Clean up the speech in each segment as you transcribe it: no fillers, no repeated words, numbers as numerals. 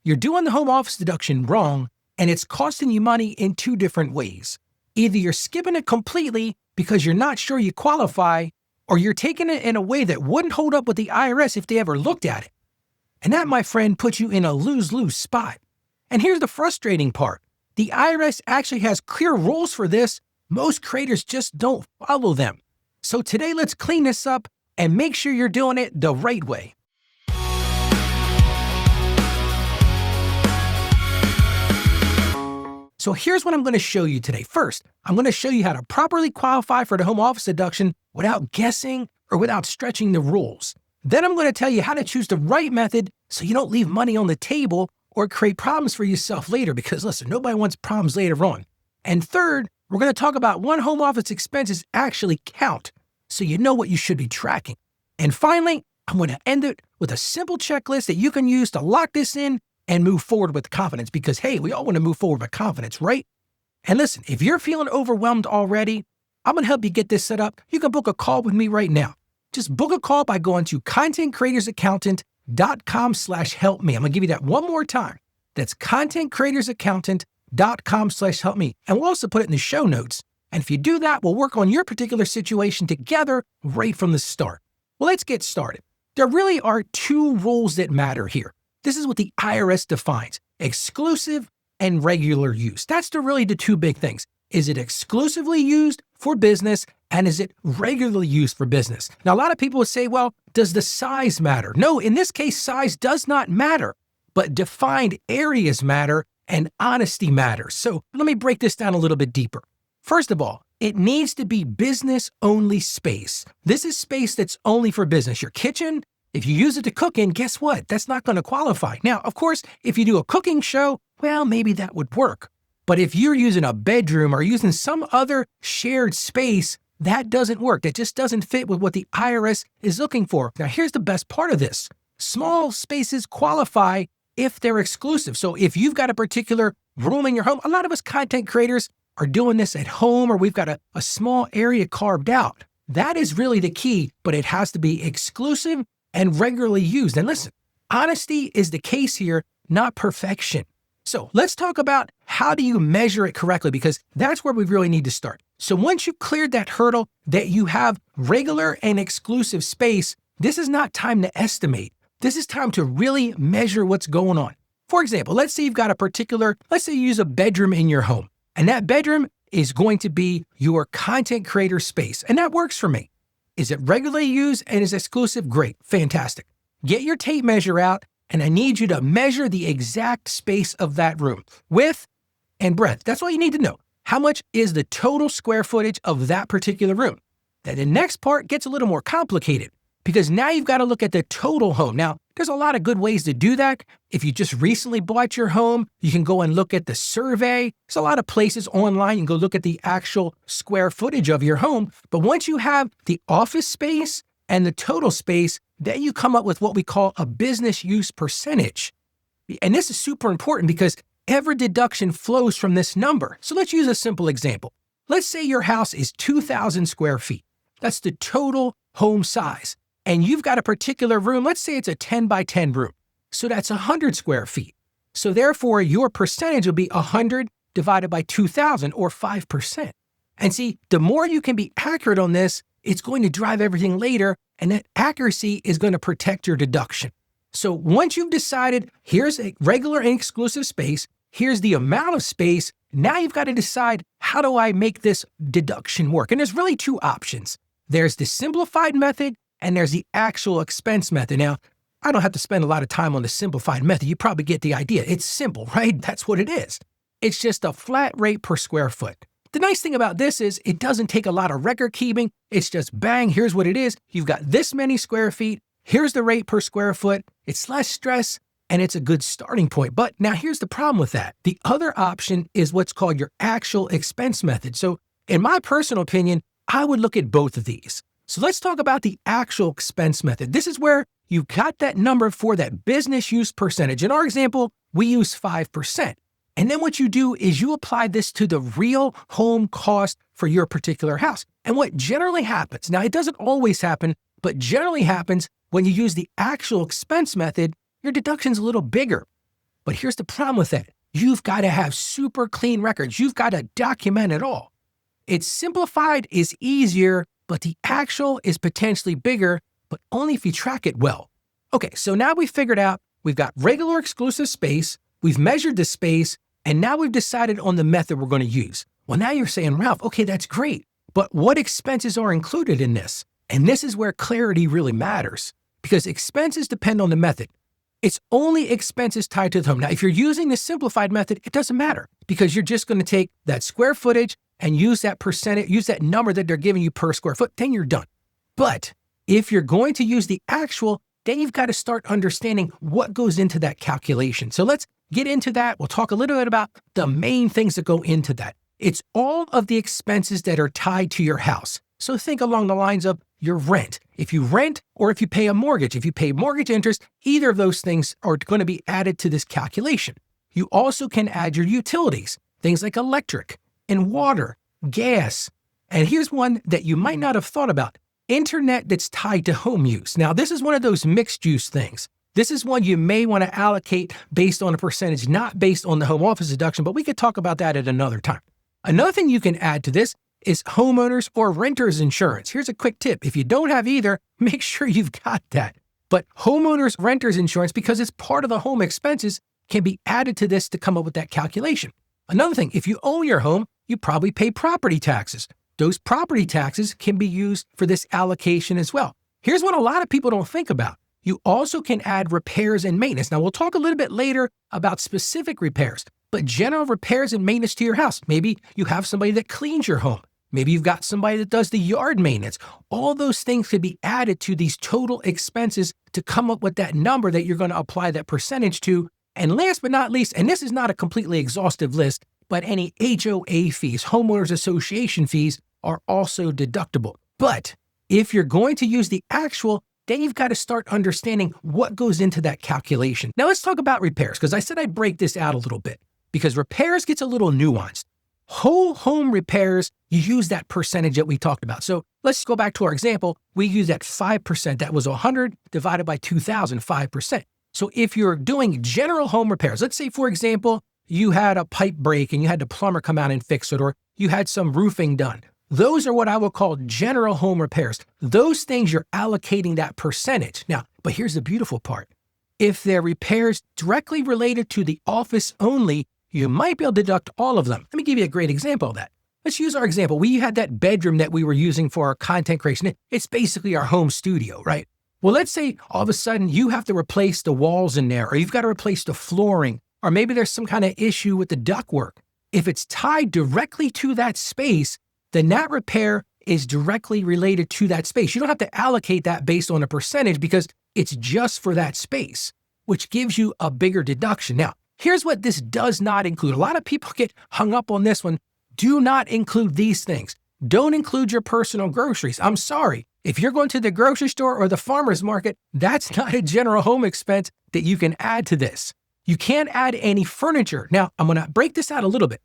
you're doing the home office deduction wrong, and it's costing you money in two different ways. Either you're skipping it completely because you're not sure you qualify, or you're taking it in a way that wouldn't hold up with the IRS if they ever looked at it. And that, my friend, puts you in a lose-lose spot. And here's the frustrating part. The IRS actually has clear rules for this. Most creators just don't follow them. So today, let's clean this up and make sure you're doing it the right way. So here's what I'm going to show you today. First, I'm going to show you how to properly qualify for the home office deduction without guessing or without stretching the rules. Then I'm going to tell you how to choose the right method so you don't leave money on the table or create problems for yourself later, because listen, nobody wants problems later on. And third, we're going to talk about when home office expenses actually count, so you know what you should be tracking. And finally, I'm going to end it with a simple checklist that you can use to lock this in and move forward with confidence, because hey, we all want to move forward with confidence, right? And listen, if you're feeling overwhelmed already, I'm going to help you get this set up. You can book a call with me right now. Just book a call by going to contentcreatorsaccountant.com/help me. I'm going to give you that one more time. That's contentcreatorsaccountant.com/help me. And we'll also put it in the show notes. And if you do that, we'll work on your particular situation together right from the start. Well, let's get started. There really are two rules that matter here. This is what the IRS defines: exclusive and regular use. That's really the two big things. Is it exclusively used for business, and is it regularly used for business? Now, a lot of people would say, well, does the size matter? No, in this case, size does not matter, but defined areas matter and honesty matters. So let me break this down a little bit deeper. First of all, it needs to be business-only space. This is space that's only for business. Your kitchen, if you use it to cook in, guess what? That's not going to qualify. Now, of course, if you do a cooking show, well, maybe that would work. But if you're using a bedroom or using some other shared space, that doesn't work. That just doesn't fit with what the IRS is looking for. Now, here's the best part of this. Small spaces qualify if they're exclusive. So if you've got a particular room in your home, a lot of us content creators are doing this at home, or we've got a small area carved out. That is really the key, but it has to be exclusive and regularly used. And listen, honesty is the case here, not perfection. So let's talk about how do you measure it correctly, because that's where we really need to start. So once you've cleared that hurdle that you have regular and exclusive space, this is not time to estimate. This is time to really measure what's going on. For example, let's say you use a bedroom in your home, and that bedroom is going to be your content creator space, and that works for me. Is it regularly used and is exclusive? Great, fantastic. Get your tape measure out, and I need you to measure the exact space of that room, width and breadth. That's all you need to know. How much is the total square footage of that particular room? Then the next part gets a little more complicated, because now you've got to look at the total home. Now, there's a lot of good ways to do that. If you just recently bought your home, you can go and look at the survey. There's a lot of places online you can go look at the actual square footage of your home. But once you have the office space and the total space, then you come up with what we call a business use percentage. And this is super important because every deduction flows from this number. So let's use a simple example. Let's say your house is 2,000 square feet. That's the total home size. And you've got a particular room, let's say it's a 10 by 10 room. So that's 100 square feet. So therefore, your percentage will be 100 divided by 2,000, or 5%. And see, the more you can be accurate on this, it's going to drive everything later, and that accuracy is going to protect your deduction. So once you've decided, here's a regular and exclusive space, here's the amount of space, now you've got to decide, how do I make this deduction work? And there's really two options. There's the simplified method, and there's the actual expense method. Now, I don't have to spend a lot of time on the simplified method. You probably get the idea. It's simple, right? That's what it is. It's just a flat rate per square foot. The nice thing about this is it doesn't take a lot of record keeping. It's just bang, here's what it is. You've got this many square feet. Here's the rate per square foot. It's less stress, and it's a good starting point. But now here's the problem with that. The other option is what's called your actual expense method. So in my personal opinion, I would look at both of these. So let's talk about the actual expense method. This is where you've got that number for that business use percentage. In our example, we use 5%. And then what you do is you apply this to the real home cost for your particular house. And what generally happens, now it doesn't always happen, but generally happens when you use the actual expense method, your deduction's a little bigger. But here's the problem with that. You've got to have super clean records. You've got to document it all. It's simplified is easier, but the actual is potentially bigger, but only if you track it well. Okay, so now we've figured out we've got regular exclusive space, we've measured the space, and now we've decided on the method we're going to use. Well, now you're saying, Ralph, okay, that's great, but what expenses are included in this? And this is where clarity really matters, because expenses depend on the method. It's only expenses tied to the home. Now, if you're using the simplified method, it doesn't matter, because you're just going to take that square footage and use that percentage, use that number that they're giving you per square foot, then you're done. But if you're going to use the actual, then you've got to start understanding what goes into that calculation. So let's get into that. We'll talk a little bit about the main things that go into that. It's all of the expenses that are tied to your house. So think along the lines of your rent. If you rent or if you pay a mortgage, if you pay mortgage interest, either of those things are going to be added to this calculation. You also can add your utilities, things like electric and water, gas. And here's one that you might not have thought about, internet that's tied to home use. Now, this is one of those mixed use things. This is one you may want to allocate based on a percentage, not based on the home office deduction, but we could talk about that at another time. Another thing you can add to this is homeowners or renters insurance. Here's a quick tip. If you don't have either, make sure you've got that. But homeowners, renters insurance, because it's part of the home expenses, can be added to this to come up with that calculation. Another thing, if you own your home, you probably pay property taxes. Those property taxes can be used for this allocation as well. Here's what a lot of people don't think about. You also can add repairs and maintenance. Now, we'll talk a little bit later about specific repairs, but general repairs and maintenance to your house. Maybe you have somebody that cleans your home. Maybe you've got somebody that does the yard maintenance. All those things could be added to these total expenses to come up with that number that you're going to apply that percentage to. And last but not least, and this is not a completely exhaustive list, but any HOA fees, homeowners association fees, are also deductible. But if you're going to use the actual, then you've got to start understanding what goes into that calculation. Now let's talk about repairs, because I said I'd break this out a little bit, because repairs gets a little nuanced. Whole home repairs, you use that percentage that we talked about. So let's go back to our example. We use that 5%. That was 100 divided by 2,000, 5%. So if you're doing general home repairs, let's say, for example, you had a pipe break and you had the plumber come out and fix it, or you had some roofing done. Those are what I will call general home repairs. Those things you're allocating that percentage. Now, but here's the beautiful part. If they're repairs directly related to the office only, you might be able to deduct all of them. Let me give you a great example of that. Let's use our example. We had that bedroom that we were using for our content creation. It's basically our home studio, right? Well, let's say all of a sudden you have to replace the walls in there, or you've got to replace the flooring, or maybe there's some kind of issue with the ductwork. If it's tied directly to that space, then that repair is directly related to that space. You don't have to allocate that based on a percentage because it's just for that space, which gives you a bigger deduction. Now, here's what this does not include. A lot of people get hung up on this one. Do not include these things. Don't include your personal groceries. I'm sorry. If you're going to the grocery store or the farmer's market, that's not a general home expense that you can add to this. You can't add any furniture. Now, I'm going to break this out a little bit.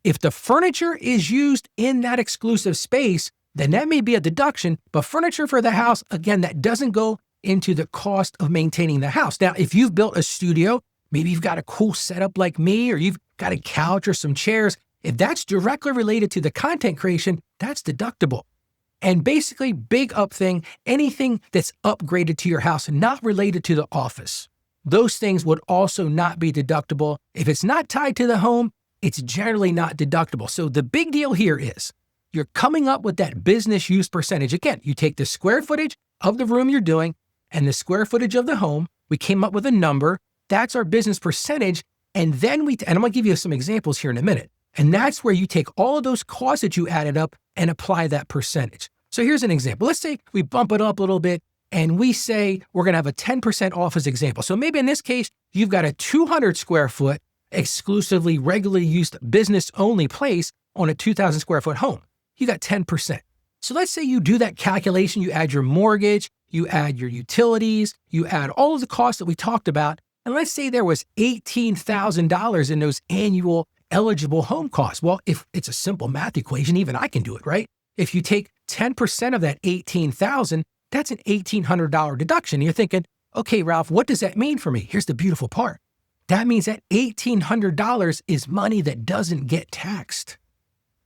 If the furniture is used in that exclusive space, then that may be a deduction, but furniture for the house, again, that doesn't go into the cost of maintaining the house. Now, if you've built a studio, maybe you've got a cool setup like me, or you've got a couch or some chairs, if that's directly related to the content creation, that's deductible. And basically, big up thing, anything that's upgraded to your house, not related to the office, those things would also not be deductible. If it's not tied to the home, it's generally not deductible. So the big deal here is you're coming up with that business use percentage. Again, you take the square footage of the room you're doing and the square footage of the home. We came up with a number. That's our business percentage. And then and I'm going to give you some examples here in a minute. And that's where you take all of those costs that you added up and apply that percentage. So here's an example. Let's say we bump it up a little bit and we say we're going to have a 10% off as example. So maybe in this case, you've got a 200 square foot exclusively regularly used business only place on a 2,000 square foot home. You got 10%. So let's say you do that calculation, you add your mortgage, you add your utilities, you add all of the costs that we talked about, and let's say there was $18,000 in those annual eligible home costs. Well, if it's a simple math equation, even I can do it, right? If you take 10% of that $18,000, that's an $1,800 deduction. You're thinking, okay, Ralph, what does that mean for me? Here's the beautiful part. that means that $1,800 is money that doesn't get taxed.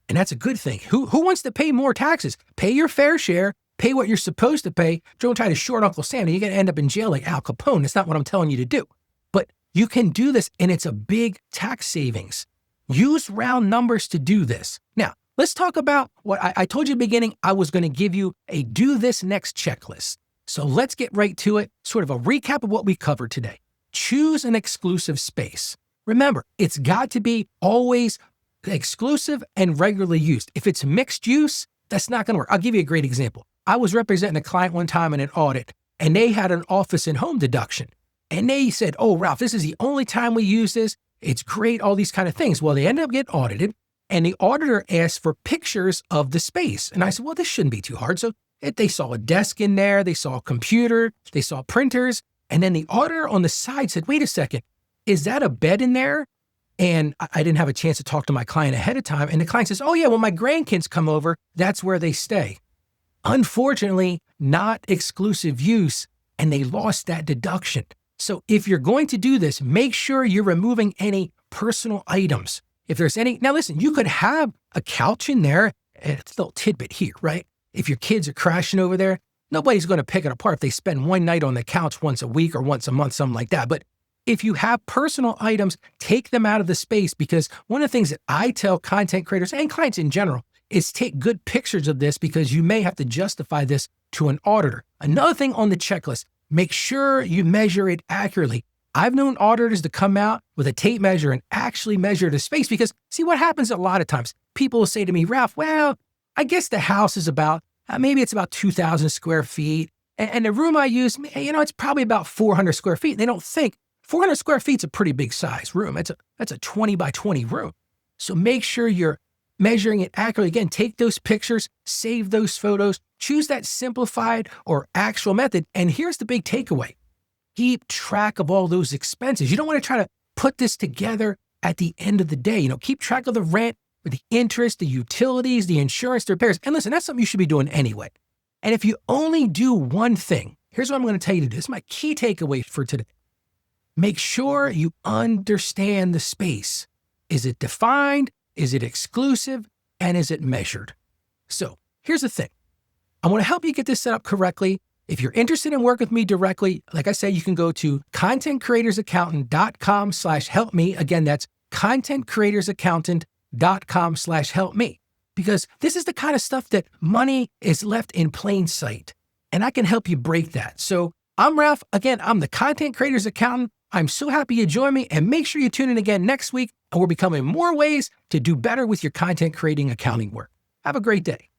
And that's a good thing. Who wants to pay more taxes? Pay your fair share, pay what you're supposed to pay. Don't try to short Uncle Sam and you're going to end up in jail like Al Capone. That's not what I'm telling you to do. But you can do this and it's a big tax savings. Use round numbers to do this. Now, let's talk about what I told you at the beginning. I was going to give you a do this next checklist. So let's get right to it. Sort of a recap of what we covered today. Choose an exclusive space. Remember, it's got to be always exclusive and regularly used. If it's mixed use, that's not going to work. I'll give you a great example. I was representing a client one time in an audit, and they had an office and home deduction. And they said, oh, Ralph, this is the only time we use this. It's great, all these kind of things. Well, they ended up getting audited, and the auditor asked for pictures of the space. And I said, well, this shouldn't be too hard. So they saw a desk in there, they saw a computer, they saw printers. And then the auditor on the side said, wait a second, is that a bed in there? And I didn't have a chance to talk to my client ahead of time. And the client says, oh yeah, when my grandkids come over, that's where they stay. Unfortunately, not exclusive use, and they lost that deduction. So if you're going to do this, make sure you're removing any personal items. If there's any, now listen, you could have a couch in there, and it's a little tidbit here, right? If your kids are crashing over there, nobody's going to pick it apart if they spend one night on the couch once a week or once a month, something like that. But if you have personal items, take them out of the space, because one of the things that I tell content creators and clients in general is take good pictures of this, because you may have to justify this to an auditor. Another thing on the checklist, make sure you measure it accurately. I've known auditors to come out with a tape measure and actually measure the space, because see what happens a lot of times, people will say to me, Ralph, well, I guess the house is about, maybe it's about 2,000 square feet. And the room I use, it's probably about 400 square feet. They don't think 400 square feet is a pretty big size room. That's a 20 by 20 room. So make sure you're measuring it accurately. Again, take those pictures, save those photos, choose that simplified or actual method. And here's the big takeaway. Keep track of all those expenses. You don't want to try to put this together at the end of the day. Keep track of the rent, the interest, the utilities, the insurance, the repairs. And listen, that's something you should be doing anyway. And if you only do one thing, here's what I'm going to tell you to do. This is my key takeaway for today. Make sure you understand the space. Is it defined? Is it exclusive? And is it measured? So here's the thing. I want to help you get this set up correctly. If you're interested in working with me directly, like I said, you can go to contentcreatorsaccountant.com/help-me. Again, that's contentcreatorsaccountant.com/help-me. Because this is the kind of stuff that money is left in plain sight. And I can help you break that. So I'm Ralph. Again, I'm the Content Creators Accountant. I'm so happy you joined me, and make sure you tune in again next week, and we're becoming more ways to do better with your content creating accounting work. Have a great day.